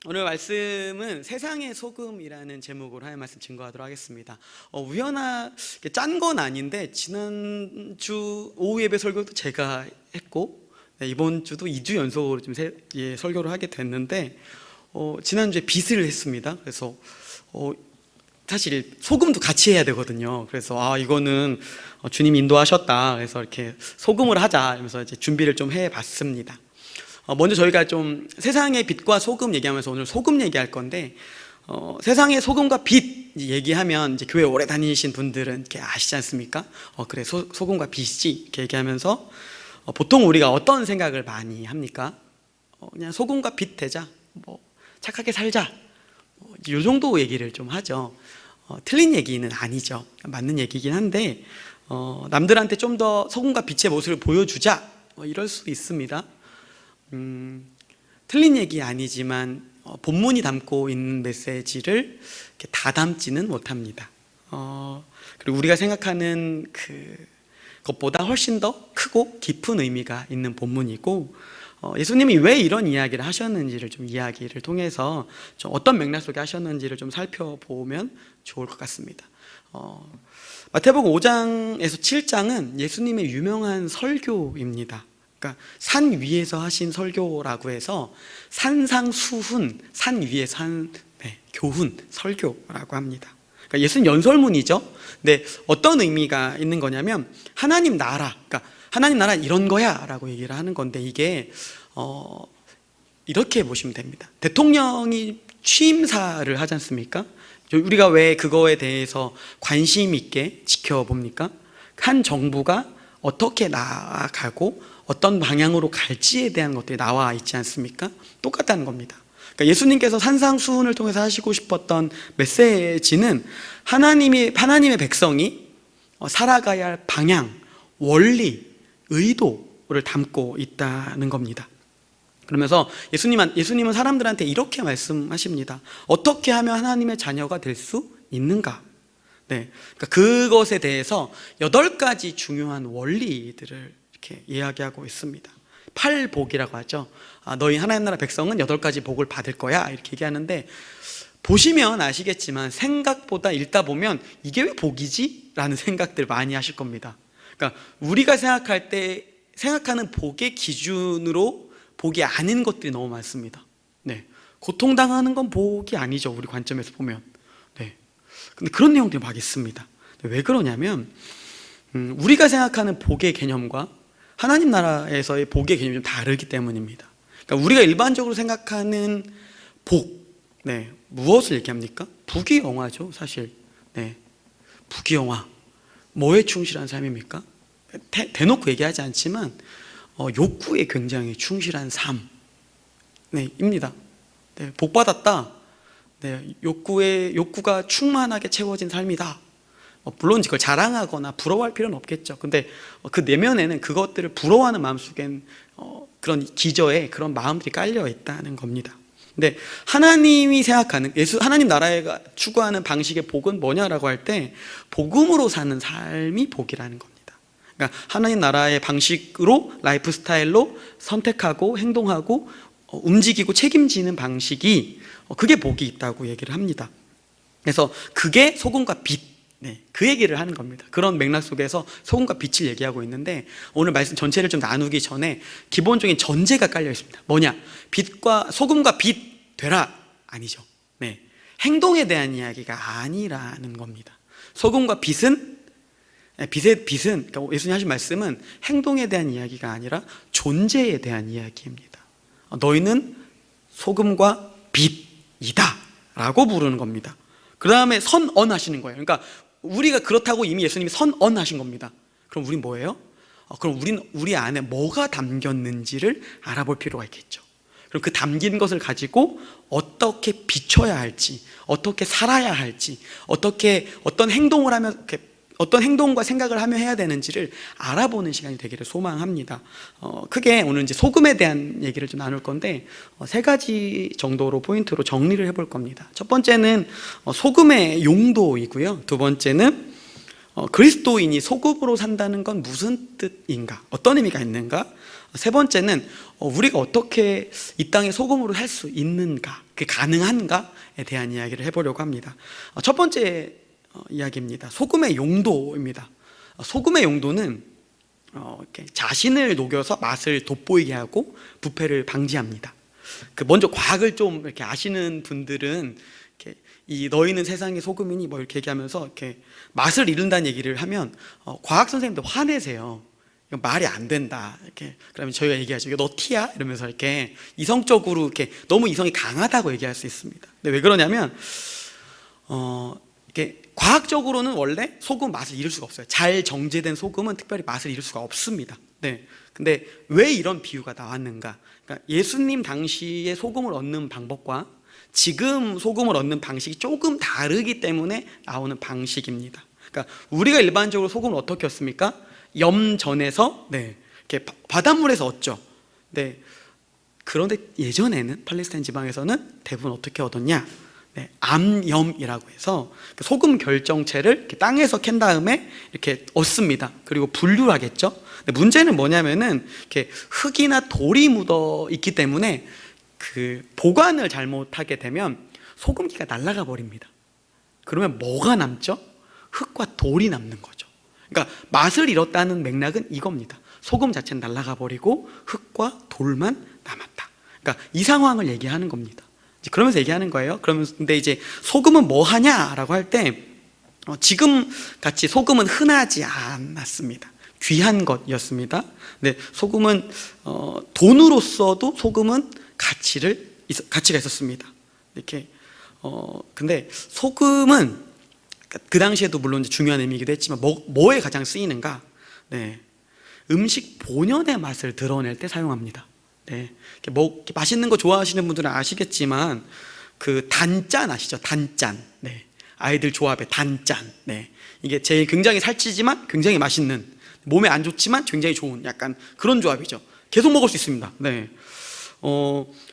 오늘 말씀은 세상의 소금이라는 제목으로 하나님 말씀 증거하도록 하겠습니다. 우연하게 짠 건 아닌데 지난주 오후 예배 설교도 제가 했고 이번 주도 2주 연속으로 좀 설교를 하게 됐는데 지난주에 빗을 했습니다. 그래서 사실 소금도 같이 해야 되거든요. 그래서 이거는 주님이 인도하셨다. 그래서 이렇게 소금을 하자 이러면서 이제 준비를 좀 해봤습니다. 먼저 저희가 좀 세상의 빛과 소금 얘기하면서 오늘 소금 얘기할 건데 세상의 소금과 빛 얘기하면 이제 교회 오래 다니신 분들은 이렇게 아시지 않습니까? 그래 소금과 빛이 이렇게 얘기하면서 보통 우리가 어떤 생각을 많이 합니까? 그냥 소금과 빛 되자, 착하게 살자, 이 정도 얘기를 좀 하죠. 틀린 얘기는 아니죠. 맞는 얘기긴 한데 남들한테 좀 더 소금과 빛의 모습을 보여주자, 이럴 수 있습니다. 틀린 얘기 아니지만 본문이 담고 있는 메시지를 이렇게 다 담지는 못합니다. 그리고 우리가 생각하는 그것보다 훨씬 더 크고 깊은 의미가 있는 본문이고 예수님이 왜 이런 이야기를 하셨는지를 좀 이야기를 통해서 좀 어떤 맥락 속에 하셨는지를 좀 살펴보면 좋을 것 같습니다. 마태복음 5장에서 7장은 예수님의 유명한 설교입니다. 그러니까 산 위에서 하신 설교라고 해서 산상수훈, 산 위에서 한 교훈, 설교라고 합니다. 그러니까 예수는 연설문이죠. 근데 어떤 의미가 있는 거냐면 하나님 나라, 그러니까 하나님 나라 이런 거야 라고 얘기를 하는 건데 이게 이렇게 보시면 됩니다. 대통령이 취임사를 하지 않습니까? 우리가 왜 그거에 대해서 관심 있게 지켜봅니까? 한 정부가 어떻게 나아가고 어떤 방향으로 갈지에 대한 것들이 나와 있지 않습니까? 똑같다는 겁니다. 그러니까 예수님께서 산상수훈을 통해서 하시고 싶었던 메시지는 하나님의 백성이 살아가야 할 방향, 원리, 의도를 담고 있다는 겁니다. 그러면서 예수님은 사람들한테 이렇게 말씀하십니다. 어떻게 하면 하나님의 자녀가 될 수 있는가? 그러니까 그것에 대해서 8가지 중요한 원리들을 이렇게 이야기하고 있습니다. 8복이라고 하죠. 너희 하나님 나라 백성은 8가지 복을 받을 거야 이렇게 얘기하는데 보시면 아시겠지만 생각보다 읽다 보면 이게 왜 복이지? 라는 생각들 많이 하실 겁니다. 그러니까 우리가 생각하는 복의 기준으로 복이 아닌 것들이 너무 많습니다. 고통당하는 건 복이 아니죠. 우리 관점에서 보면. 근데 그런 내용들이 막 있습니다. 왜 그러냐면 우리가 생각하는 복의 개념과 하나님 나라에서의 복의 개념이 좀 다르기 때문입니다. 그러니까 우리가 일반적으로 생각하는 복, 무엇을 얘기합니까? 부귀영화죠, 사실. 부귀영화. 뭐에 충실한 삶입니까? 대놓고 얘기하지 않지만 욕구에 굉장히 충실한 삶입니다. 복 받았다. 욕구가 충만하게 채워진 삶이다. 물론 그걸 자랑하거나 부러워할 필요는 없겠죠. 근데 그 내면에는 그것들을 부러워하는 마음속엔 그런 기저에 그런 마음들이 깔려 있다는 겁니다. 근데 하나님이 생각하는 하나님 나라가 추구하는 방식의 복은 뭐냐라고 할 때 복음으로 사는 삶이 복이라는 겁니다. 그러니까 하나님 나라의 방식으로 라이프 스타일로 선택하고 행동하고 움직이고 책임지는 방식이 그게 복이 있다고 얘기를 합니다. 그래서 그게 소금과 빛, 그 얘기를 하는 겁니다. 그런 맥락 속에서 소금과 빛을 얘기하고 있는데 오늘 말씀 전체를 좀 나누기 전에 기본적인 전제가 깔려 있습니다. 뭐냐? 소금과 빛 되라 아니죠. 행동에 대한 이야기가 아니라는 겁니다. 소금과 빛은 그러니까 예수님 하신 말씀은 행동에 대한 이야기가 아니라 존재에 대한 이야기입니다. 너희는 소금과 빛이다 라고 부르는 겁니다. 그 다음에 선언하시는 거예요. 그러니까 우리가 그렇다고 이미 예수님이 선언하신 겁니다. 그럼 우린 뭐예요? 그럼 우리 안에 뭐가 담겼는지를 알아볼 필요가 있겠죠. 그럼 그 담긴 것을 가지고 어떻게 비춰야 할지, 어떻게 살아야 할지, 어떤 행동을 하면 어떤 행동과 생각을 하며 해야 되는지를 알아보는 시간이 되기를 소망합니다. 크게 오늘 이제 소금에 대한 얘기를 좀 나눌 건데 3가지 정도로 포인트로 정리를 해볼 겁니다. 첫 번째는 소금의 용도이고요. 두 번째는 그리스도인이 소금으로 산다는 건 무슨 뜻인가, 어떤 의미가 있는가, 세 번째는 우리가 어떻게 이 땅에 소금으로 살 수 있는가, 그게 가능한가에 대한 이야기를 해보려고 합니다. 첫 번째 이야기입니다. 소금의 용도입니다. 소금의 용도는 이렇게 자신을 녹여서 맛을 돋보이게 하고 부패를 방지합니다. 먼저 과학을 좀 이렇게 아시는 분들은 이렇게 너희는 세상의 소금이니 뭐 이렇게 얘기하면서 이렇게 맛을 잃는다는 얘기를 하면 과학 선생님들 화내세요. 이건 말이 안 된다. 이렇게 그러면 저희가 얘기하죠. 이거 너 티야? 이러면서 이렇게 이성적으로 이렇게 너무 이성이 강하다고 얘기할 수 있습니다. 근데 왜 그러냐면 이게 과학적으로는 원래 소금 맛을 잃을 수가 없어요. 잘 정제된 소금은 특별히 맛을 잃을 수가 없습니다. 네. 근데 왜 이런 비유가 나왔는가? 그러니까 예수님 당시에 소금을 얻는 방법과 지금 소금을 얻는 방식이 조금 다르기 때문에 나오는 방식입니다. 그러니까 우리가 일반적으로 소금을 어떻게 얻습니까? 염전에서 이렇게 바닷물에서 얻죠. 네. 그런데 예전에는 팔레스타인 지방에서는 대부분 어떻게 얻었냐? 암염이라고 해서 소금 결정체를 이렇게 땅에서 캔 다음에 이렇게 얻습니다. 그리고 분류를 하겠죠. 근데 문제는 뭐냐면은 이렇게 흙이나 돌이 묻어 있기 때문에 그 보관을 잘못하게 되면 소금기가 날아가 버립니다. 그러면 뭐가 남죠? 흙과 돌이 남는 거죠. 그러니까 맛을 잃었다는 맥락은 이겁니다. 소금 자체는 날아가 버리고 흙과 돌만 남았다. 그러니까 이 상황을 얘기하는 겁니다. 그러면서 얘기하는 거예요. 근데 이제 소금은 뭐 하냐라고 할 때 지금 같이 소금은 흔하지 않았습니다. 귀한 것이었습니다. 근데 소금은 돈으로서도 소금은 가치가 있었습니다. 이렇게 근데 소금은 그 당시에도 물론 이제 중요한 의미이기도 했지만 뭐에 가장 쓰이는가? 음식 본연의 맛을 드러낼 때 사용합니다. 이렇게 맛있는 거 좋아하시는 분들은 아시겠지만 그 단짠 아시죠? 단짠. 아이들 조합의 단짠. 이게 제일 굉장히 살찌지만 굉장히 맛있는, 몸에 안 좋지만 굉장히 좋은 약간 그런 조합이죠. 계속 먹을 수 있습니다.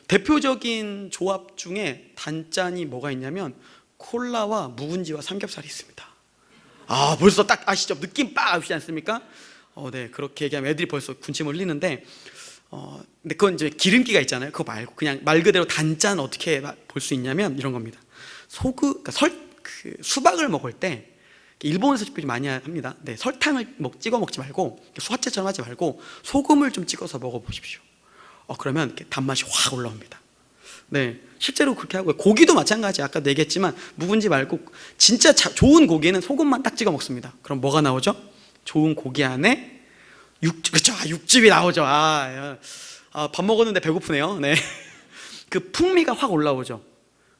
대표적인 조합 중에 단짠이 뭐가 있냐면 콜라와 묵은지와 삼겹살이 있습니다. 벌써 딱 아시죠? 느낌 빡 아시지 않습니까? 그렇게 얘기하면 애들이 벌써 군침 흘리는데 근데 그건 이제 기름기가 있잖아요. 그거 말고 그냥 말 그대로 단짠 어떻게 볼 수 있냐면 이런 겁니다. 그러니까 수박을 먹을 때 일본에서 특별히 많이 합니다. 설탕을 찍어 먹지 말고 수화채처럼 하지 말고 소금을 좀 찍어서 먹어보십시오. 그러면 이렇게 단맛이 확 올라옵니다. 실제로 그렇게 하고요. 고기도 마찬가지. 아까도 얘기했지만 묵은지 말고 진짜 좋은 고기는 소금만 딱 찍어 먹습니다. 그럼 뭐가 나오죠? 좋은 고기 안에 그렇죠. 육즙이 나오죠. 밥 먹었는데 배고프네요. 그 풍미가 확 올라오죠.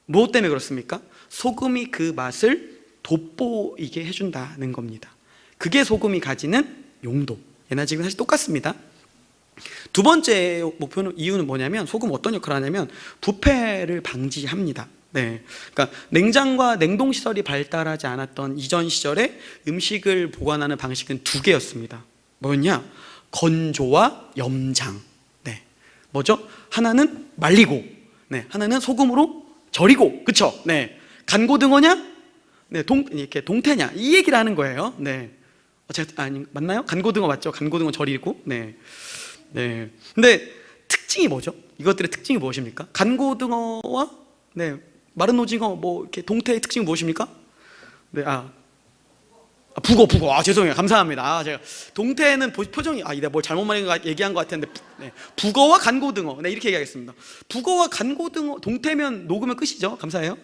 무엇 때문에 그렇습니까? 소금이 그 맛을 돋보이게 해준다는 겁니다. 그게 소금이 가지는 용도. 예나 지금 사실 똑같습니다. 두 번째 이유는 뭐냐면 소금 어떤 역할을 하냐면 부패를 방지합니다. 그러니까 냉장과 냉동시설이 발달하지 않았던 이전 시절에 음식을 보관하는 방식은 두 개였습니다. 뭐였냐? 건조와 염장. 뭐죠? 하나는 말리고, 하나는 소금으로 절이고, 그쵸? 간고등어냐? 이렇게 동태냐? 이 얘기를 하는 거예요. 맞나요? 간고등어 맞죠? 간고등어 절이고, 근데 특징이 뭐죠? 이것들의 특징이 무엇입니까? 간고등어와 마른 오징어, 이렇게 동태의 특징이 무엇입니까? 북어. 죄송해요. 감사합니다. 제가 동태는 표정이 내가 뭘 잘못 얘기한 것 같았는데 북어와 간고등어. 이렇게 얘기하겠습니다. 북어와 간고등어, 동태면 녹으면 끝이죠. 감사해요.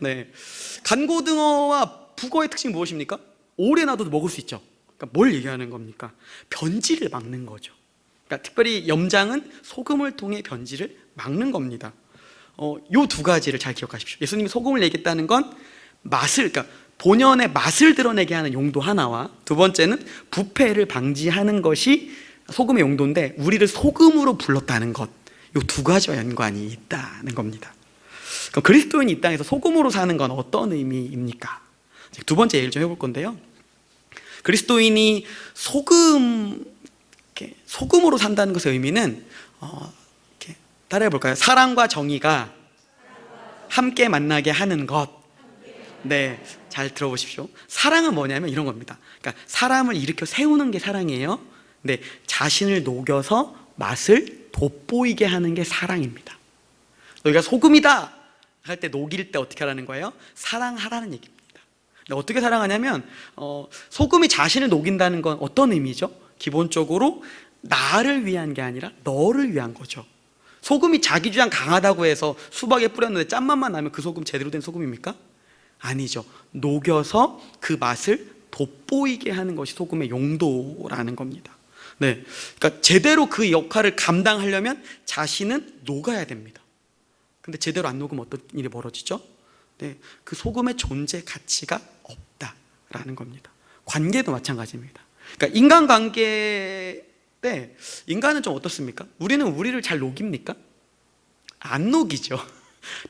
간고등어와 북어의 특징이 무엇입니까? 오래 놔둬도 먹을 수 있죠. 그러니까 뭘 얘기하는 겁니까? 변질을 막는 거죠. 그러니까 특별히 염장은 소금을 통해 변질을 막는 겁니다. 요 두 가지를 잘 기억하십시오. 예수님이 소금을 얘기했다는 건 그러니까 본연의 맛을 드러내게 하는 용도 하나와 두 번째는 부패를 방지하는 것이 소금의 용도인데 우리를 소금으로 불렀다는 것, 이 두 가지와 연관이 있다는 겁니다. 그럼 그리스도인이 이 땅에서 소금으로 사는 건 어떤 의미입니까? 두 번째 예를 좀 해볼 건데요. 그리스도인이 소금으로 산다는 것의 의미는 이렇게 따라해 볼까요? 사랑과 정의가 함께 만나게 하는 것. 잘 들어보십시오. 사랑은 뭐냐면 이런 겁니다. 그러니까 사람을 일으켜 세우는 게 사랑이에요. 자신을 녹여서 맛을 돋보이게 하는 게 사랑입니다. 너희가 소금이다 할 때 녹일 때 어떻게 하라는 거예요? 사랑하라는 얘기입니다. 근데 어떻게 사랑하냐면 소금이 자신을 녹인다는 건 어떤 의미죠? 기본적으로 나를 위한 게 아니라 너를 위한 거죠. 소금이 자기 주장 강하다고 해서 수박에 뿌렸는데 짠맛만 나면 그 소금 제대로 된 소금입니까? 아니죠. 녹여서 그 맛을 돋보이게 하는 것이 소금의 용도라는 겁니다. 네, 그러니까 제대로 그 역할을 감당하려면 자신은 녹아야 됩니다. 근데 제대로 안 녹으면 어떤 일이 벌어지죠? 네, 그 소금의 존재 가치가 없다라는 겁니다. 관계도 마찬가지입니다. 그러니까 인간관계 때 인간은 좀 어떻습니까? 우리는 우리를 잘 녹입니까? 안 녹이죠.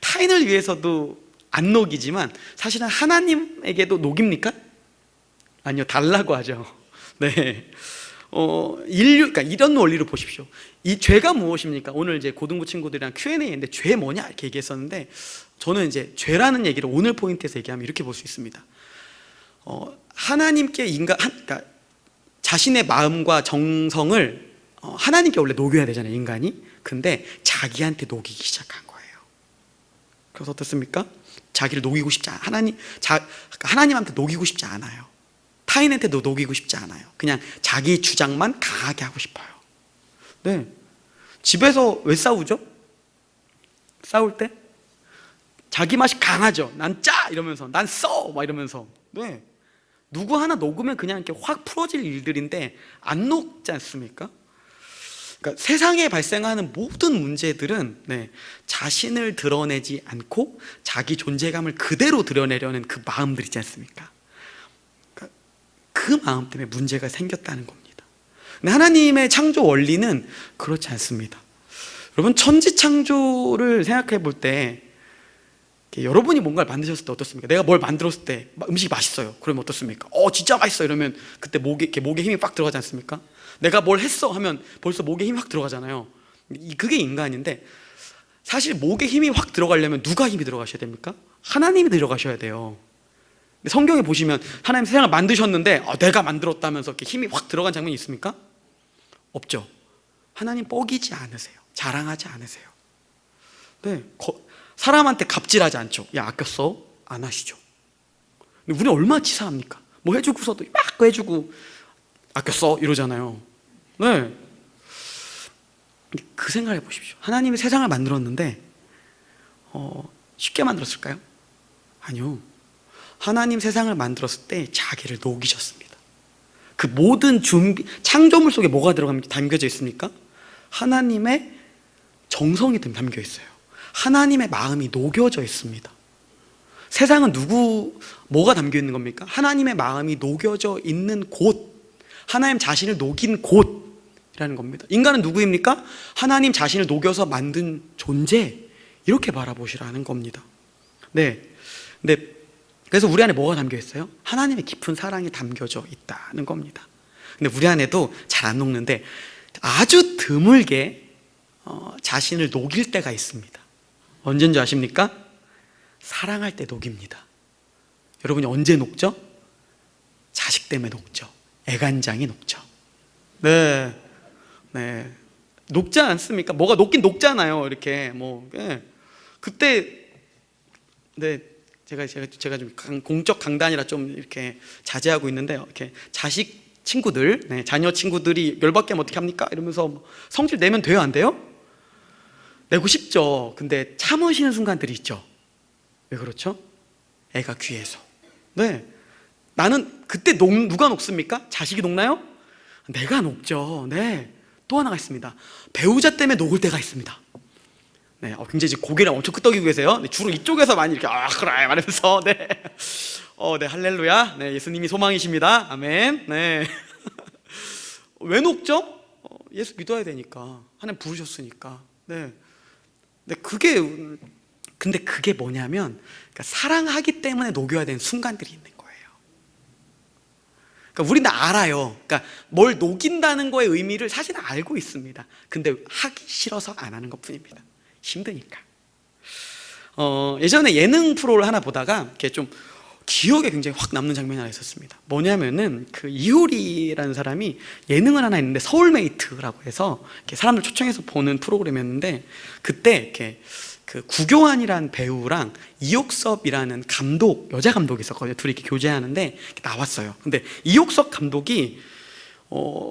타인을 위해서도 안 녹이지만 사실은 하나님에게도 녹입니까? 아니요, 달라고 하죠. 네. 그러니까 이런 원리로 보십시오. 이 죄가 무엇입니까? 오늘 이제 고등부 친구들이랑 Q&A인데 죄 뭐냐 이렇게 얘기했었는데, 저는 이제 죄라는 얘기를 오늘 포인트에서 얘기하면 이렇게 볼 수 있습니다. 하나님께 그러니까 자신의 마음과 정성을 하나님께 원래 녹여야 되잖아요, 인간이. 근데 자기한테 녹이기 시작한 거예요. 그래서 어떻습니까? 자기를 녹이고 싶지 하나님한테 녹이고 싶지 않아요. 타인한테도 녹이고 싶지 않아요. 그냥 자기 주장만 강하게 하고 싶어요. 네. 집에서 왜 싸우죠? 싸울 때 자기 맛이 강하죠. 난 짜! 이러면서, 난 써! 막 이러면서. 네. 누구 하나 녹으면 그냥 이렇게 확 풀어질 일들인데 안 녹지 않습니까? 그러니까 세상에 발생하는 모든 문제들은 자신을 드러내지 않고 자기 존재감을 그대로 드러내려는 그 마음들 있지 않습니까? 그러니까 그 마음 때문에 문제가 생겼다는 겁니다. 근데 하나님의 창조 원리는 그렇지 않습니다. 여러분, 천지창조를 생각해 볼 때 여러분이 뭔가를 만드셨을 때 어떻습니까? 내가 뭘 만들었을 때 음식이 맛있어요. 그러면 어떻습니까? 진짜 맛있어 이러면 그때 목에 힘이 빡 들어가지 않습니까? 내가 뭘 했어 하면 벌써 목에 힘이 확 들어가잖아요. 그게 인간인데, 사실 목에 힘이 확 들어가려면 누가 힘이 들어가셔야 됩니까? 하나님이 들어가셔야 돼요. 성경에 보시면 하나님 세상을 만드셨는데 내가 만들었다면서 이렇게 힘이 확 들어간 장면이 있습니까? 없죠. 하나님 뻐기지 않으세요. 자랑하지 않으세요. 네, 사람한테 갑질하지 않죠. 야, 아꼈어? 안 하시죠. 근데 우리는 얼마나 치사합니까? 뭐 해주고서도 막 해주고 아꼈어? 이러잖아요. 네. 그 생각해 보십시오. 하나님이 세상을 만들었는데 쉽게 만들었을까요? 아니요. 하나님 세상을 만들었을 때 자기를 녹이셨습니다. 그 모든 창조물 속에 뭐가 담겨져 있습니까? 하나님의 정성이 담겨 있어요. 하나님의 마음이 녹여져 있습니다. 세상은 뭐가 담겨 있는 겁니까? 하나님의 마음이 녹여져 있는 곳, 하나님 자신을 녹인 곳이라는 겁니다. 인간은 누구입니까? 하나님 자신을 녹여서 만든 존재, 이렇게 바라보시라는 겁니다. 네. 그래서 우리 안에 뭐가 담겨 있어요? 하나님의 깊은 사랑이 담겨져 있다는 겁니다. 근데 우리 안에도 잘 안 녹는데 아주 드물게 자신을 녹일 때가 있습니다. 언제인지 아십니까? 사랑할 때 녹입니다. 여러분이 언제 녹죠? 자식 때문에 녹죠. 애간장이 녹죠. 네. 녹지 않습니까? 뭐가 녹긴 녹잖아요. 이렇게 그때 제가 좀 공적 강단이라 좀 이렇게 자제하고 있는데, 이렇게 자식 친구들, 자녀 친구들이 열받게 하면 어떻게 합니까? 이러면서 성질 내면 돼요, 안 돼요? 내고 싶죠. 근데 참으시는 순간들이 있죠. 왜 그렇죠? 애가 귀해서. 네. 나는 그때 누가 녹습니까? 자식이 녹나요? 내가 녹죠. 네. 또 하나가 있습니다. 배우자 때문에 녹을 때가 있습니다. 네. 굉장히 고개를 엄청 끄덕이고 계세요. 주로 이쪽에서 많이 이렇게 그래 말하면서 네, 할렐루야. 네, 예수님이 소망이십니다. 아멘. 네. 왜 녹죠? 예수 믿어야 되니까. 하나님 부르셨으니까. 네. 근데 그게 뭐냐면, 그러니까 사랑하기 때문에 녹여야 되는 순간들이 있는 거예요. 그러니까 우리는 알아요. 그러니까 뭘 녹인다는 거의 의미를 사실은 알고 있습니다. 근데 하기 싫어서 안 하는 것 뿐입니다. 힘드니까. 예전에 예능 프로를 하나 보다가 이렇게 좀 기억에 굉장히 확 남는 장면이 하나 있었습니다. 뭐냐면은 그 이효리라는 사람이 예능을 하나 했는데 서울메이트라고 해서 이렇게 사람들 초청해서 보는 프로그램이었는데, 그때 이렇게 그 구교환이라는 배우랑 이옥섭이라는 감독, 여자 감독이 있었거든요. 둘이 이렇게 교제하는데 이렇게 나왔어요. 근데 이옥섭 감독이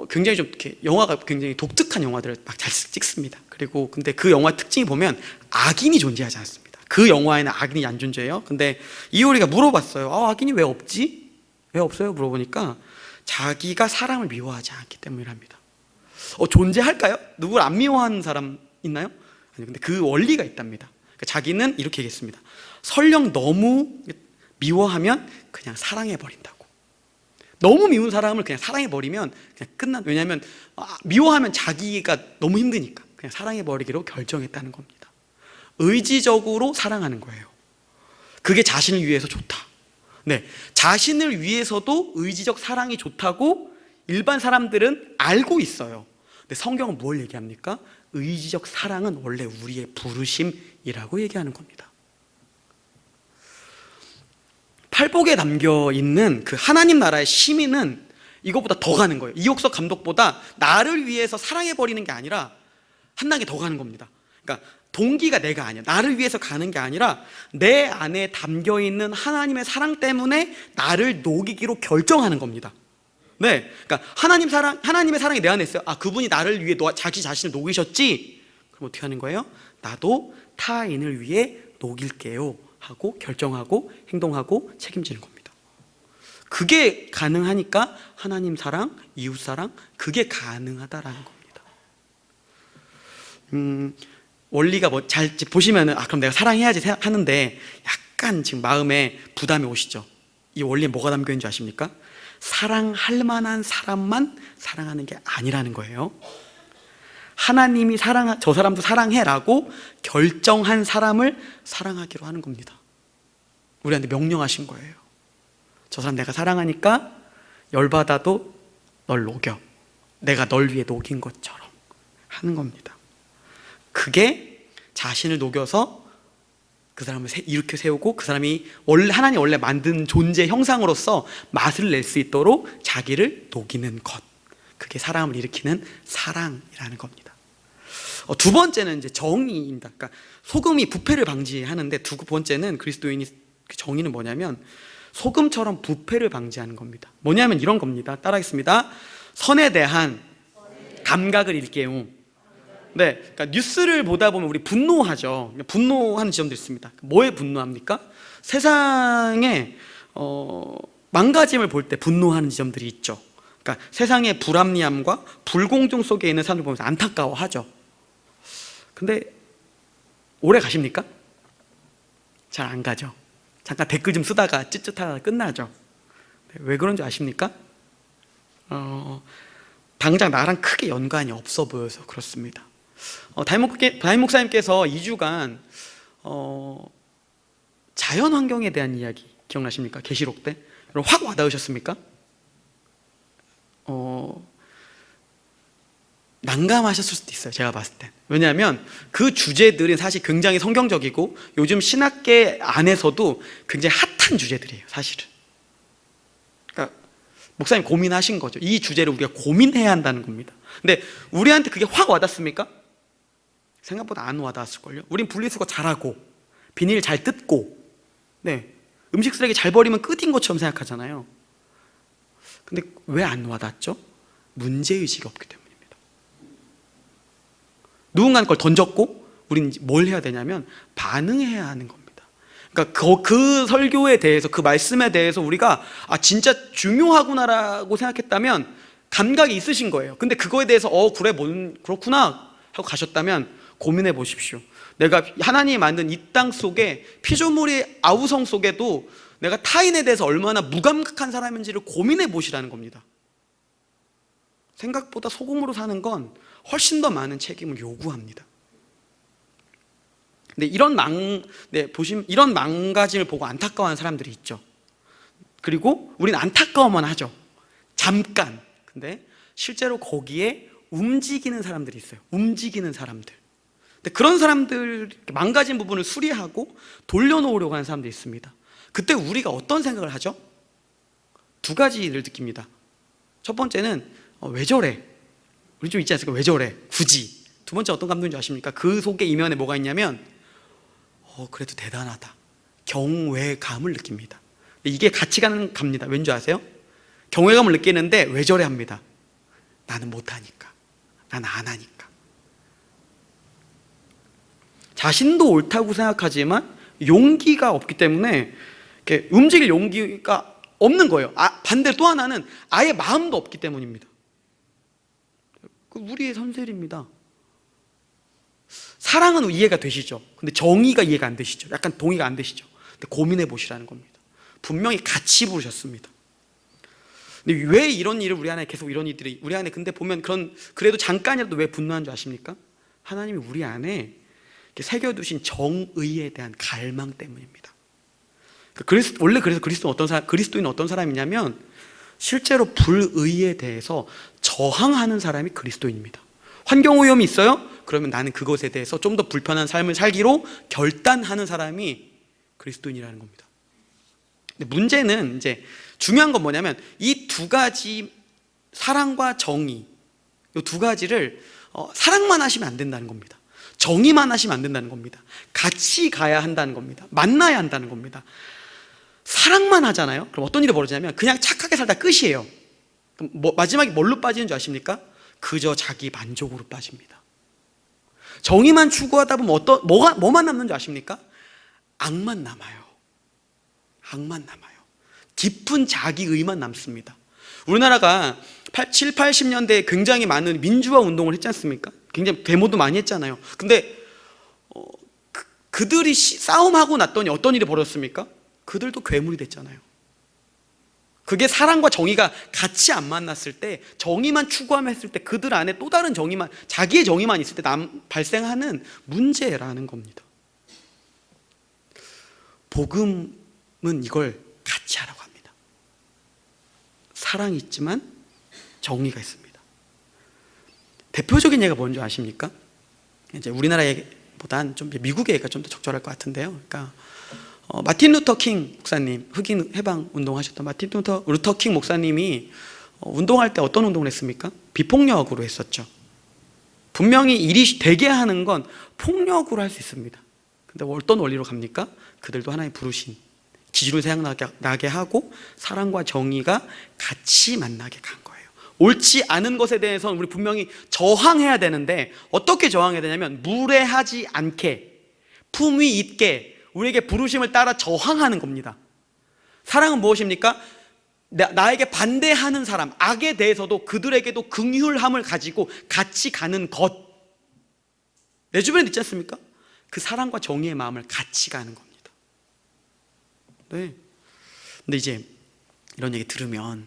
굉장히 좀 이렇게 영화가 굉장히 독특한 영화들을 막 잘 찍습니다. 그리고 근데 그 영화 특징이 보면 악인이 존재하지 않습니다. 그 영화에는 악인이 안 존재해요. 근데 이효리가 물어봤어요. 악인이 왜 없지? 왜 없어요? 물어보니까 자기가 사람을 미워하지 않기 때문이랍니다. 존재할까요? 누굴 안 미워하는 사람 있나요? 아니, 근데 그 원리가 있답니다. 그러니까 자기는 이렇게 얘기했습니다. 설령 너무 미워하면 그냥 사랑해버린다고. 너무 미운 사람을 그냥 사랑해버리면 그냥 끝난, 왜냐하면 미워하면 자기가 너무 힘드니까 그냥 사랑해버리기로 결정했다는 겁니다. 의지적으로 사랑하는 거예요. 그게 자신을 위해서 좋다. 네, 자신을 위해서도 의지적 사랑이 좋다고 일반 사람들은 알고 있어요. 근데 성경은 뭘 얘기합니까? 의지적 사랑은 원래 우리의 부르심이라고 얘기하는 겁니다. 팔복에 담겨 있는 그 하나님 나라의 시민은 이것보다 더 가는 거예요. 이옥석 감독보다 나를 위해서 사랑해버리는 게 아니라 한 단계 더 가는 겁니다. 그러니까 동기가 내가 아니야. 나를 위해서 가는 게 아니라 내 안에 담겨 있는 하나님의 사랑 때문에 나를 녹이기로 결정하는 겁니다. 네, 그러니까 하나님의 사랑이 내 안에 있어요. 그분이 나를 위해 자기 자신을 녹이셨지. 그럼 어떻게 하는 거예요? 나도 타인을 위해 녹일게요 하고 결정하고 행동하고 책임지는 겁니다. 그게 가능하니까 하나님 사랑, 이웃 사랑, 그게 가능하다라는 겁니다. 원리가 잘 보시면은 그럼 내가 사랑해야지 하는데 약간 지금 마음에 부담이 오시죠? 이 원리에 뭐가 담겨 있는 줄 아십니까? 사랑할 만한 사람만 사랑하는 게 아니라는 거예요. 하나님이 저 사람도 사랑해라고 결정한 사람을 사랑하기로 하는 겁니다. 우리한테 명령하신 거예요. 저 사람 내가 사랑하니까 열받아도 널 녹여. 내가 널 위해 녹인 것처럼 하는 겁니다. 그게 자신을 녹여서 그 사람을 일으켜 세우고 그 사람이 하나님 원래 만든 존재 형상으로서 맛을 낼 수 있도록 자기를 녹이는 것, 그게 사랑을 일으키는 사랑이라는 겁니다. 두 번째는 이제 정의입니다. 그러니까 소금이 부패를 방지하는데, 두 번째는 그리스도인이 정의는 뭐냐면 소금처럼 부패를 방지하는 겁니다. 뭐냐면 이런 겁니다. 따라하겠습니다. 선에 대한 감각을 일깨움. 네, 그러니까 뉴스를 보다 보면 우리 분노하죠. 분노하는 지점도 있습니다. 뭐에 분노합니까? 세상에 망가짐을 볼 때 분노하는 지점들이 있죠. 그러니까 세상의 불합리함과 불공정 속에 있는 사람들 보면서 안타까워하죠. 근데 오래 가십니까? 잘 안 가죠. 잠깐 댓글 좀 쓰다가 찌릿하다가 끝나죠. 왜 그런지 아십니까? 당장 나랑 크게 연관이 없어 보여서 그렇습니다. 담임 목사님께서 2주간 자연 환경에 대한 이야기 기억나십니까? 계시록 때 확 와닿으셨습니까? 난감하셨을 수도 있어요. 제가 봤을 땐. 왜냐하면 그 주제들은 사실 굉장히 성경적이고 요즘 신학계 안에서도 굉장히 핫한 주제들이에요. 사실은. 그러니까 목사님 고민하신 거죠. 이 주제를 우리가 고민해야 한다는 겁니다. 근데 우리한테 그게 확 와닿습니까? 생각보다 안 와닿았을걸요. 우린 분리수거 잘하고 비닐 잘 뜯고, 네, 음식 쓰레기 잘 버리면 끝인 것처럼 생각하잖아요. 근데 왜 안 와닿죠? 문제의식이 없기 때문입니다. 누군가 걸 던졌고 우리는 뭘 해야 되냐면 반응해야 하는 겁니다. 그러니까 그 설교에 대해서, 그 말씀에 대해서 우리가 진짜 중요하구나라고 생각했다면 감각이 있으신 거예요. 근데 그거에 대해서 그래 그렇구나 하고 가셨다면 고민해 보십시오. 내가 하나님이 만든 이 땅 속에 피조물의 아우성 속에도 내가 타인에 대해서 얼마나 무감각한 사람인지를 고민해 보시라는 겁니다. 생각보다 소금으로 사는 건 훨씬 더 많은 책임을 요구합니다. 근데 이런 망가짐을 보고 안타까워하는 사람들이 있죠. 그리고 우리는 안타까워만 하죠. 잠깐. 근데 실제로 거기에 움직이는 사람들이 있어요. 움직이는 사람들. 근데 그런 사람들, 망가진 부분을 수리하고 돌려놓으려고 하는 사람들이 있습니다. 그때 우리가 어떤 생각을 하죠? 두 가지를 느낍니다. 첫 번째는 왜 저래? 우리 좀 있지 않습니까? 왜 저래? 굳이. 두 번째 어떤 감동인지 아십니까? 그 속에 이면에 뭐가 있냐면 그래도 대단하다, 경외감을 느낍니다. 이게 같이 갑니다. 왠지 아세요? 경외감을 느끼는데 왜 저래 합니다. 나는 못하니까, 나는 안 하니까. 자신도 옳다고 생각하지만 용기가 없기 때문에 이렇게 움직일 용기가 없는 거예요. 반대로 또 하나는 아예 마음도 없기 때문입니다. 우리의 선sel입니다. 사랑은 이해가 되시죠? 근데 정의가 이해가 안 되시죠? 약간 동의가 안 되시죠? 근데 고민해 보시라는 겁니다. 분명히 같이 부르셨습니다. 근데 왜 이런 일을 우리 안에 계속 이런 일들이 우리 안에 근데 보면 그래도 잠깐이라도 왜 분노한 줄 아십니까? 하나님이 우리 안에 새겨두신 정의에 대한 갈망 때문입니다. 원래 그래서 그리스도인은 어떤 사람이냐면 실제로 불의에 대해서 저항하는 사람이 그리스도인입니다. 환경 오염이 있어요? 그러면 나는 그것에 대해서 좀 더 불편한 삶을 살기로 결단하는 사람이 그리스도인이라는 겁니다. 근데 문제는 이제 중요한 건 뭐냐면 이 두 가지, 사랑과 정의, 이 두 가지를 사랑만 하시면 안 된다는 겁니다. 정의만 하시면 안 된다는 겁니다. 같이 가야 한다는 겁니다. 만나야 한다는 겁니다. 사랑만 하잖아요. 그럼 어떤 일이 벌어지냐면 그냥 착하게 살다 끝이에요. 그럼 마지막에 뭘로 빠지는 줄 아십니까? 그저 자기 만족으로 빠집니다. 정의만 추구하다 보면 뭐만 남는 줄 아십니까? 악만 남아요. 악만 남아요. 깊은 자기의만 남습니다. 우리나라가 7, 80년대에 굉장히 많은 민주화 운동을 했지 않습니까? 굉장히 데모도 많이 했잖아요. 근데 그들이 싸움하고 났더니 어떤 일이 벌어졌습니까? 그들도 괴물이 됐잖아요. 그게 사랑과 정의가 같이 안 만났을 때, 정의만 추구하며 했을 때, 그들 안에 또 다른 정의만, 자기의 정의만 있을 때 발생하는 문제라는 겁니다. 복음은 이걸 같이 하라고 합니다. 사랑이 있지만 정의가 있습니다. 대표적인 예가 뭔지 아십니까? 이제 우리나라보단 좀 미국의 예가 좀 더 적절할 것 같은데요. 그러니까 마틴 루터 킹 목사님, 흑인 해방 운동하셨던 마틴 루터 킹 목사님이 운동할 때 어떤 운동을 했습니까? 비폭력으로 했었죠. 분명히 일이 되게 하는 건 폭력으로 할 수 있습니다. 근데 어떤 원리로 갑니까? 그들도 하나님 부르신 기준을 생각나게 하고 사랑과 정의가 같이 만나게 간 거예요. 옳지 않은 것에 대해서는 우리 분명히 저항해야 되는데 어떻게 저항해야 되냐면 무례하지 않게 품위 있게 우리에게 부르심을 따라 저항하는 겁니다. 사랑은 무엇입니까? 나에게 반대하는 사람, 악에 대해서도 그들에게도 긍휼함을 가지고 같이 가는 것. 내 주변에 있지 않습니까? 그 사랑과 정의의 마음을 같이 가는 겁니다. 네. 근데 이제 이런 얘기 들으면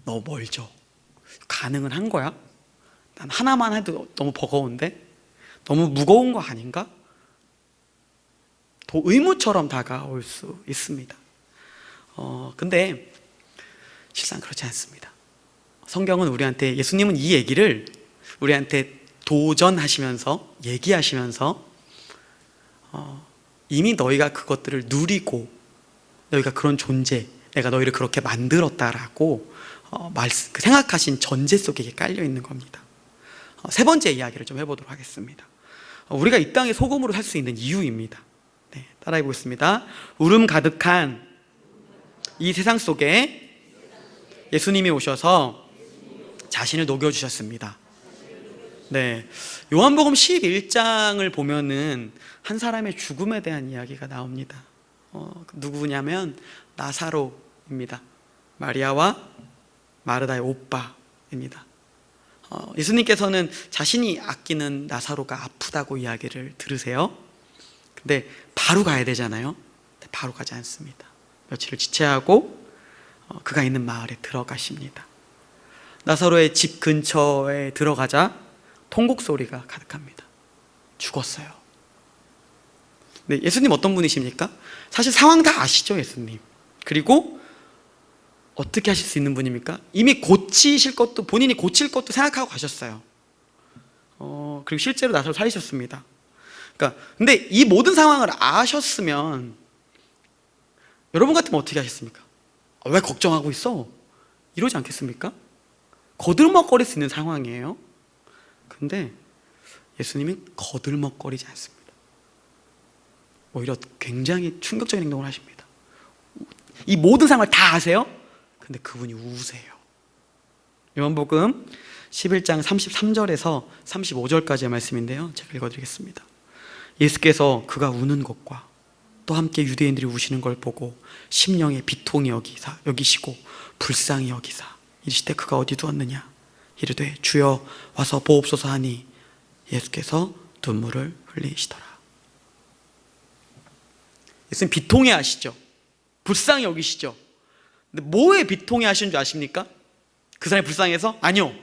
너무 멀죠. 가능은 한 거야? 난 하나만 해도 너무 버거운데? 너무 무거운 거 아닌가? 더 의무처럼 다가올 수 있습니다. 근데 실상 그렇지 않습니다. 성경은 우리한테, 예수님은 이 얘기를 우리한테 도전하시면서 얘기하시면서 이미 너희가 그것들을 누리고 너희가 그런 존재, 내가 너희를 그렇게 만들었다라고 생각하신 전제 속에 깔려 있는 겁니다. 세 번째 이야기를 좀 해보도록 하겠습니다. 우리가 이 땅에 소금으로 살 수 있는 이유입니다. 네, 따라해 보겠습니다. 울음 가득한 이 세상 속에 예수님이 오셔서 자신을 녹여주셨습니다. 네, 요한복음 11장을 보면은 한 사람의 죽음에 대한 이야기가 나옵니다. 누구냐면 나사로입니다. 마리아와 마르다의 오빠입니다. 예수님께서는 자신이 아끼는 나사로가 아프다고 이야기를 들으세요. 근데 바로 가야 되잖아요. 바로 가지 않습니다. 며칠을 지체하고 그가 있는 마을에 들어가십니다. 나사로의 집 근처에 들어가자 통곡 소리가 가득합니다. 죽었어요. 네, 예수님 어떤 분이십니까? 사실 상황 다 아시죠, 예수님. 그리고 어떻게 하실 수 있는 분입니까? 이미 고치실 것도, 본인이 고칠 것도 생각하고 가셨어요. 그리고 실제로 나사로 살리셨습니다. 그러니까 근데 이 모든 상황을 아셨으면 여러분 같으면 어떻게 하셨습니까? 왜 걱정하고 있어? 이러지 않겠습니까? 거들먹거릴 수 있는 상황이에요. 근데 예수님은 거들먹거리지 않습니다. 오히려 굉장히 충격적인 행동을 하십니다. 이 모든 상황을 다 아세요? 근데 그분이 우세요. 요한복음 11장 33절에서 35절까지의 말씀인데요, 제가 읽어드리겠습니다. 예수께서 그가 우는 것과 또 함께 유대인들이 우시는 걸 보고 심령에 비통히 여기시고 불쌍히 여기사 이르시되 그가 어디 두었느냐 이르되 주여 와서 보옵소서 하니 예수께서 눈물을 흘리시더라. 예수님 비통해 하시죠. 불쌍히 여기시죠. 근데 뭐에 비통해 하시는 줄 아십니까? 그 사람이 불쌍해서? 아니요.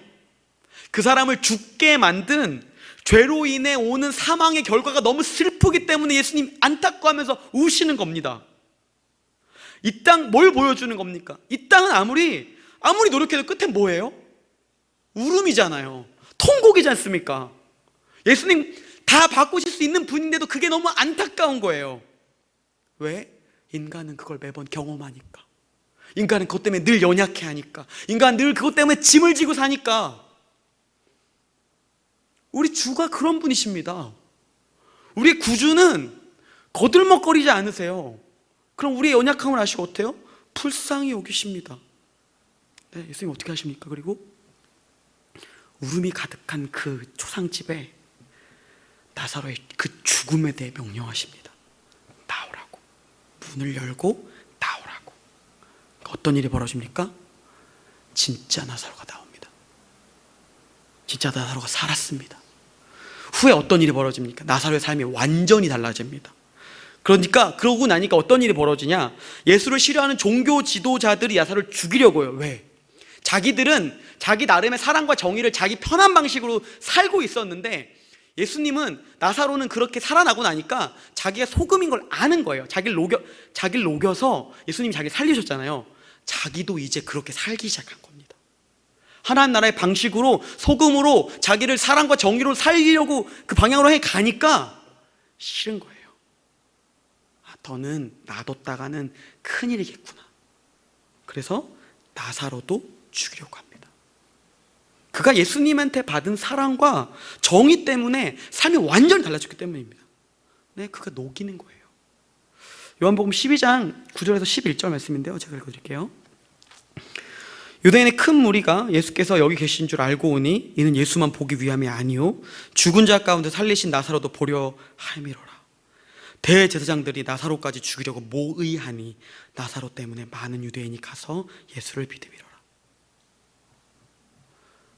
그 사람을 죽게 만든 죄로 인해 오는 사망의 결과가 너무 슬프기 때문에 예수님 안타까워하면서 우시는 겁니다. 이 땅 뭘 보여주는 겁니까? 이 땅은 아무리 노력해도 끝엔 뭐예요? 울음이잖아요. 통곡이지 않습니까? 예수님 다 바꾸실 수 있는 분인데도 그게 너무 안타까운 거예요. 왜? 인간은 그걸 매번 경험하니까. 인간은 그것 때문에 늘 연약해 하니까. 인간은 늘 그것 때문에 짐을 지고 사니까. 우리 주가 그런 분이십니다. 우리 구주는 거들먹거리지 않으세요. 그럼 우리의 연약함을 아시고 어때요? 불쌍히 여기십니다. 네, 예수님 어떻게 하십니까? 그리고 울음이 가득한 그 초상집에 나사로의 그 죽음에 대해 명령하십니다. 나오라고. 문을 열고 나오라고. 어떤 일이 벌어집니까? 진짜 나사로가 나옵니다. 진짜 나사로가 살았습니다. 후에 어떤 일이 벌어집니까? 나사로의 삶이 완전히 달라집니다. 그러니까 그러고 나니까 어떤 일이 벌어지냐? 예수를 싫어하는 종교 지도자들이 나사로를 죽이려고 해요. 왜? 자기들은 자기 나름의 사랑과 정의를 자기 편한 방식으로 살고 있었는데 예수님은 나사로는 그렇게 살아나고 나니까 자기가 소금인 걸 아는 거예요. 자기를 녹여서 예수님이 자기를 살리셨잖아요. 자기도 이제 그렇게 살기 시작한 겁니다. 하나님 나라의 방식으로 소금으로 자기를 사랑과 정의로 살리려고 그 방향으로 해 가니까 싫은 거예요. 더는 놔뒀다가는 큰일이겠구나. 그래서 나사로도 죽이려고 합니다. 그가 예수님한테 받은 사랑과 정의 때문에 삶이 완전히 달라졌기 때문입니다. 네, 그가 녹이는 거예요. 요한복음 12장 9절에서 11절 말씀인데요, 제가 읽어드릴게요. 유대인의 큰 무리가 예수께서 여기 계신 줄 알고 오니 이는 예수만 보기 위함이 아니요 죽은 자 가운데 살리신 나사로도 보려 함이로라. 대제사장들이 나사로까지 죽이려고 모의하니 나사로 때문에 많은 유대인이 가서 예수를 믿음이로라.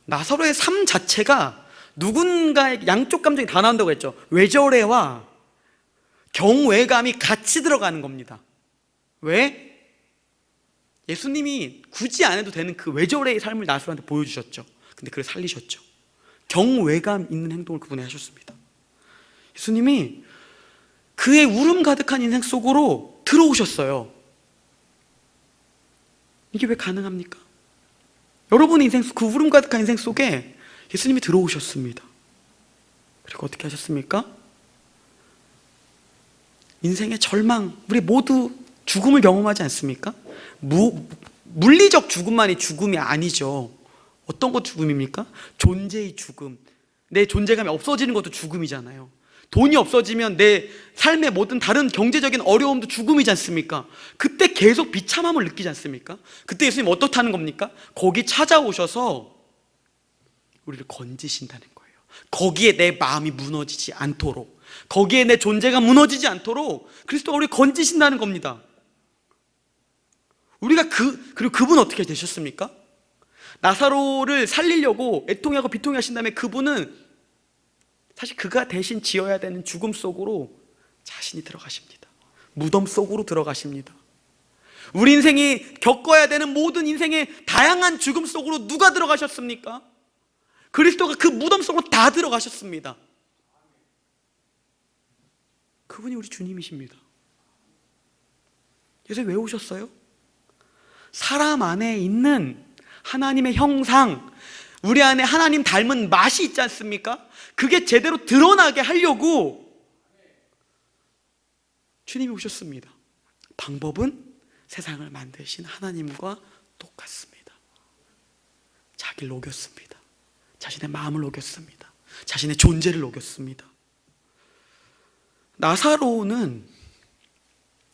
나사로의 삶 자체가 누군가의 양쪽 감정이 다 나온다고 했죠. 외절애와 경외감이 같이 들어가는 겁니다. 왜? 예수님이 굳이 안 해도 되는 그 외절의 삶을 나사로한테 보여주셨죠. 근데 그를 살리셨죠. 경외감 있는 행동을 그분이 하셨습니다. 예수님이 그의 울음 가득한 인생 속으로 들어오셨어요. 이게 왜 가능합니까? 여러분의 인생 속, 그 울음 가득한 인생 속에 예수님이 들어오셨습니다. 그리고 어떻게 하셨습니까? 인생의 절망, 우리 모두 죽음을 경험하지 않습니까? 물리적 죽음만이 죽음이 아니죠. 어떤 것 죽음입니까? 존재의 죽음. 내 존재감이 없어지는 것도 죽음이잖아요. 돈이 없어지면 내 삶의 모든 다른 경제적인 어려움도 죽음이지 않습니까? 그때 계속 비참함을 느끼지 않습니까? 그때 예수님 어떻다는 겁니까? 거기 찾아오셔서 우리를 건지신다는 거예요. 거기에 내 마음이 무너지지 않도록, 거기에 내 존재가 무너지지 않도록 그리스도가 우리를 건지신다는 겁니다. 우리가 그리고 그분 어떻게 되셨습니까? 나사로를 살리려고 애통하고 비통해 하신 다음에 그분은 사실 그가 대신 지어야 되는 죽음 속으로 자신이 들어가십니다. 무덤 속으로 들어가십니다. 우리 인생이 겪어야 되는 모든 인생의 다양한 죽음 속으로 누가 들어가셨습니까? 그리스도가 그 무덤 속으로 다 들어가셨습니다. 그분이 우리 주님이십니다. 예수님 왜 오셨어요? 사람 안에 있는 하나님의 형상, 우리 안에 하나님 닮은 맛이 있지 않습니까? 그게 제대로 드러나게 하려고 주님이 오셨습니다. 방법은 세상을 만드신 하나님과 똑같습니다. 자기를 녹였습니다. 자신의 마음을 녹였습니다. 자신의 존재를 녹였습니다. 나사로는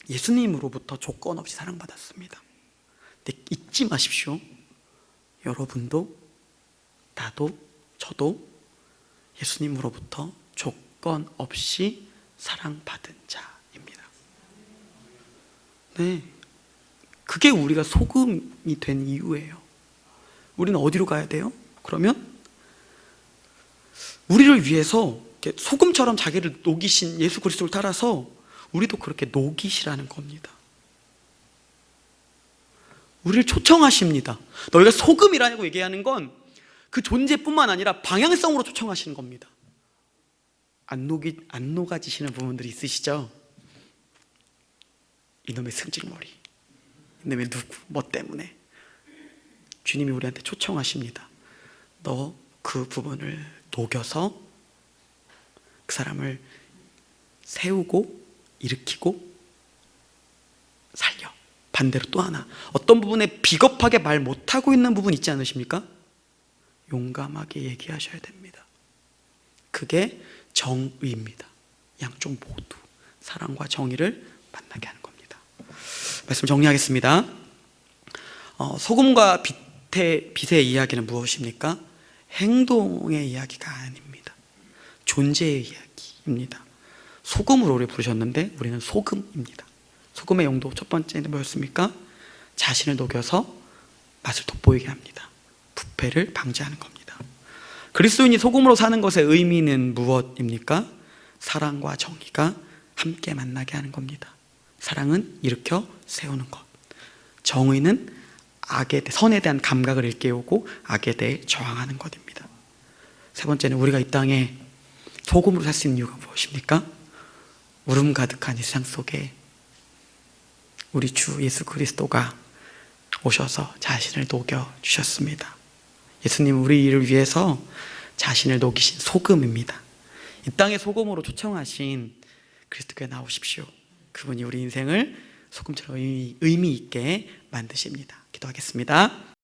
예수님으로부터 조건 없이 사랑받았습니다. 근데 잊지 마십시오. 여러분도 나도 저도 예수님으로부터 조건 없이 사랑받은 자입니다. 네, 그게 우리가 소금이 된 이유예요. 우리는 어디로 가야 돼요? 그러면 우리를 위해서 소금처럼 자기를 녹이신 예수 그리스도를 따라서 우리도 그렇게 녹이시라는 겁니다. 우리를 초청하십니다. 너희가 소금이라고 얘기하는 건 그 존재뿐만 아니라 방향성으로 초청하시는 겁니다. 안 녹아지시는 부분들이 있으시죠? 이놈의 승질머리, 이놈의 누구, 뭐 때문에. 주님이 우리한테 초청하십니다. 너 그 부분을 녹여서 그 사람을 세우고 일으키고 살려. 반대로 또 하나, 어떤 부분에 비겁하게 말 못하고 있는 부분 있지 않으십니까? 용감하게 얘기하셔야 됩니다. 그게 정의입니다. 양쪽 모두 사랑과 정의를 만나게 하는 겁니다. 말씀 정리하겠습니다. 소금과 빛의 이야기는 무엇입니까? 행동의 이야기가 아닙니다. 존재의 이야기입니다. 소금으로 우리 부르셨는데 우리는 소금입니다. 소금의 용도 첫 번째는 뭐였습니까? 자신을 녹여서 맛을 돋보이게 합니다. 부패를 방지하는 겁니다. 그리스도인이 소금으로 사는 것의 의미는 무엇입니까? 사랑과 정의가 함께 만나게 하는 겁니다. 사랑은 일으켜 세우는 것, 정의는 선에 대한 감각을 일깨우고 악에 대해 저항하는 것입니다. 세 번째는 우리가 이 땅에 소금으로 살 수 있는 이유가 무엇입니까? 울음 가득한 이 세상 속에 우리 주 예수 그리스도가 오셔서 자신을 녹여주셨습니다. 예수님 우리를 위해서 자신을 녹이신 소금입니다. 이 땅의 소금으로 초청하신 그리스도께 나오십시오. 그분이 우리 인생을 소금처럼 의미 있게 만드십니다. 기도하겠습니다.